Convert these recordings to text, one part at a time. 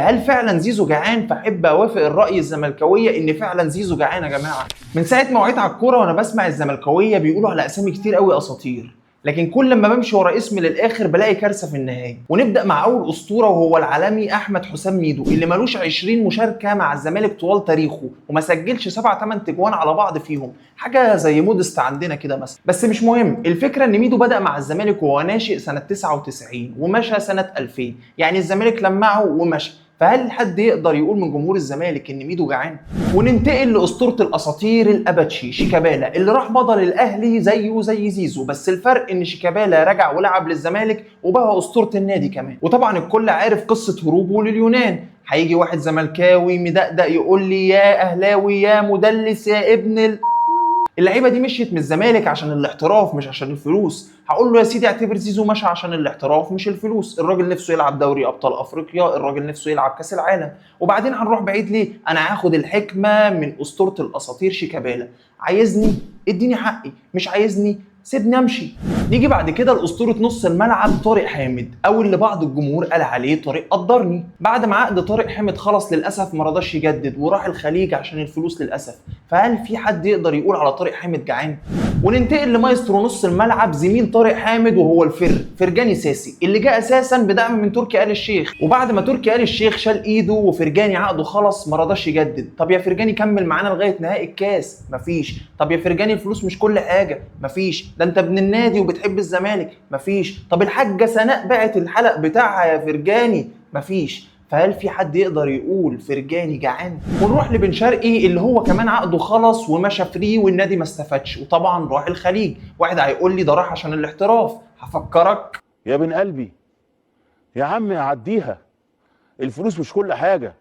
هل فعلا زيزو جعان؟ فاحب اوافق الراي الزملكاويه ان فعلا زيزو جعان يا جماعه. من ساعه ما وعيت على الكوره وانا بسمع الزملكاويه بيقولوا على اسامي كتير قوي اساطير، لكن كل لما بمشي ورا اسم للاخر بلاقي كارثه في النهايه. ونبدا مع اول اسطوره وهو العالمي احمد حسام ميدو اللي ملوش 20 مشاركه مع الزمالك طوال تاريخه وما سجلش 7 8 تجوان على بعض فيهم، حاجه زي مودست عندنا كده مثلا. بس مش مهم، الفكره ان ميدو بدا مع الزمالك وهو ناشئ سنه 99 ومشى سنه 2000، يعني الزمالك لمعه ومشى. فهل حد يقدر يقول من جمهور الزمالك ان ميدو جعان؟ وننتقل لاسطوره الاساطير الاباتشي شيكابالا اللي راح مضى للاهلي زيه زي زيزو، بس الفرق ان شيكابالا رجع ولعب للزمالك وبقى اسطوره النادي كمان. وطبعا الكل عارف قصه هروبه لليونان. هيجي واحد زملكاوي مدقدق يقول لي يا اهلاوي يا مدلس يا ابن اللعيبه دي مشيت من الزمالك عشان الاحتراف مش عشان الفلوس. هقول له يا سيدي اعتبر زيزو مشى عشان الاحتراف مش الفلوس. الراجل نفسه يلعب دوري ابطال افريقيا، الراجل نفسه يلعب كاس العالم. وبعدين هنروح بعيد ليه؟ انا هاخد الحكمه من اسطوره الاساطير شيكابالا. عايزني اديني حقي، مش عايزني سيبني امشي. نيجي بعد كده لاسطوره نص الملعب طارق حامد، او اللي بعض الجمهور قال عليه طارق قدرني. بعد ما عقد طارق حامد خلص للاسف ما رضاش يجدد وراح الخليج عشان الفلوس للاسف. فهل في حد يقدر يقول على طارق حامد جعان؟ وننتقل لمايسترو نص الملعب زميل طارق حامد وهو فرجاني ساسي اللي جاء اساسا بدعم من تركي آل الشيخ. وبعد ما تركي آل الشيخ شال ايده وفرجاني عقده خلص ما رضاش يجدد. طب يا فرجاني كمل معانا لغايه نهائي الكاس، مفيش. طب يا فرجاني الفلوس مش كل حاجه، مفيش. ده انت ابن النادي وبتحب الزمالك، مفيش. طب الحاجه سناء بعت الحلق بتاعها يا فرجاني، مفيش. فهل في حد يقدر يقول فرجاني جعان؟ ونروح لبن شرقي اللي هو كمان عقده خلص ومشى فري والنادي ما استفادش وطبعا راح الخليج. واحد هيقول لي ده راح عشان الاحتراف. هفكرك يا بن قلبي يا عم عديها، الفلوس مش كل حاجه،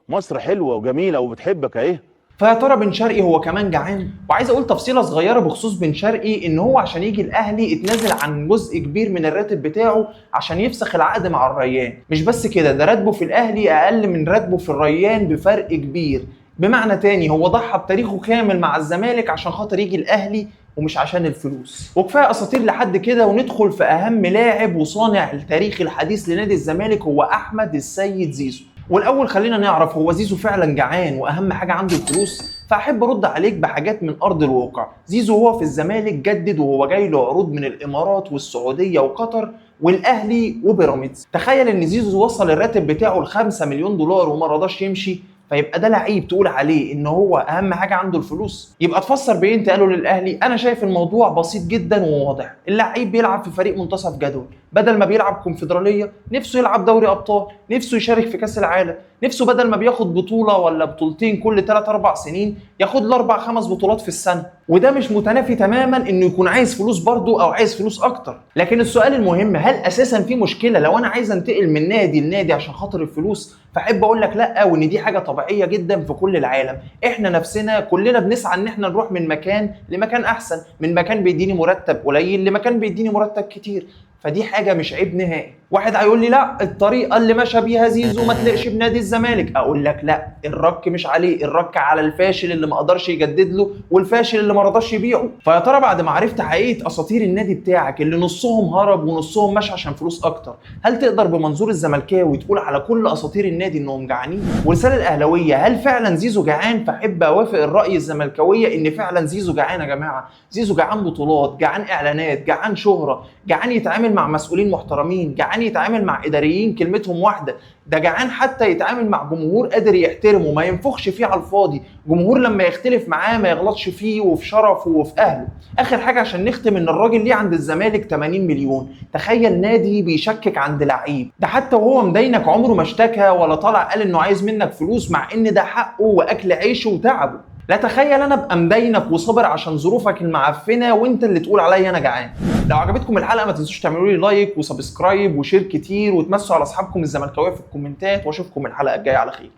مصر حلوه وجميله وبتحبك اهي. فيا ترى بن شرقي هو كمان جعان؟ وعايز اقول تفصيله صغيره بخصوص بن شرقي، ان هو عشان يجي الاهلي اتنازل عن جزء كبير من الراتب بتاعه عشان يفسخ العقد مع الريان. مش بس كده، ده راتبه في الاهلي اقل من راتبه في الريان بفرق كبير. بمعنى تاني هو ضحى بتاريخه كامل مع الزمالك عشان خاطر يجي الاهلي ومش عشان الفلوس. وكفايه اساطير لحد كده وندخل في اهم لاعب وصانع التاريخ الحديث لنادي الزمالك، هو احمد السيد زيزو. والاول خلينا نعرف هو زيزو فعلا جعان واهم حاجه عنده الفلوس؟ فاحب ارد عليك بحاجات من ارض الواقع. زيزو هو في الزمالك جدد وهو جاي له عروض من الامارات والسعوديه وقطر والاهلي وبيراميدز. تخيل ان زيزو وصل الراتب بتاعه ل5 مليون دولار وما رضاش يمشي. فيبقى ده لعيب تقول عليه ان هو اهم حاجه عنده الفلوس؟ يبقى تفسر بايه انتقاله للاهلي؟ انا شايف الموضوع بسيط جدا وواضح. اللعيب بيلعب في فريق منتصف جدول، بدل ما بيلعب كونفدراليه نفسه يلعب دوري ابطال، نفسه يشارك في كاس العالم، نفسه بدل ما بياخد بطوله ولا بطولتين كل 3 4 سنين ياخد له 4 5 بطولات في السنه. وده مش متنافي تماما انه يكون عايز فلوس برضه او عايز فلوس اكتر. لكن السؤال المهم، هل اساسا في مشكله لو انا عايز انتقل من نادي لنادي عشان خاطر الفلوس؟ فاحب اقول لك لا، وان دي حاجه طبيعيه جدا في كل العالم. احنا نفسنا كلنا بنسعى ان احنا نروح من مكان لمكان احسن، من مكان بيديني مرتب قليل لمكان بيديني مرتب كتير. فدي حاجه مش عيب نهائي. واحد هيقول لي لا الطريقه اللي مشى بيها زيزو ما تليقش بنادي الزمالك. اقول لك لا، الرك مش عليه، الرك على الفاشل اللي ما قدرش يجدد له والفاشل اللي ما رضاش يبيعه. فيا ترى بعد ما عرفت حقيقه اساطير النادي بتاعك اللي نصهم هرب ونصهم مشى عشان فلوس اكتر، هل تقدر بمنظور الزملكاوي تقول على كل اساطير النادي انهم جعانين؟ ورساله الاهلاويه، هل فعلا زيزو جعان؟ فاحب اوافق الراي الزملكاويه ان فعلا زيزو جعان يا جماعه. زيزو جعان بطولات، جعان اعلانات، جعان شهره، جعان يتعامل مع مسؤولين محترمين، جعان يتعامل مع اداريين كلمتهم واحده، ده جعان حتى يتعامل مع جمهور قادر يحترمه ما ينفخش فيه على الفاضي، جمهور لما يختلف معاه ما يغلطش فيه وفي شرفه وفي اهله. اخر حاجه عشان نختم، ان الراجل ليه عند الزمالك 80 مليون. تخيل نادي بيشكك عند لعيب، ده حتى وهو مدينك عمره ما اشتكى ولا طلع قال انه عايز منك فلوس، مع ان ده حقه واكل عيشه وتعبه. لا تخيل انا ابقى مدينك وصابر عشان ظروفك المعفنه وانت اللي تقول عليا انا جعان. لو عجبتكم الحلقه ما تنسوش تعملوا لي لايك وسبسكرايب وشير كتير، وتمسوا على اصحابكم الزملكاويه في الكومنتات، واشوفكم الحلقه الجايه على خير.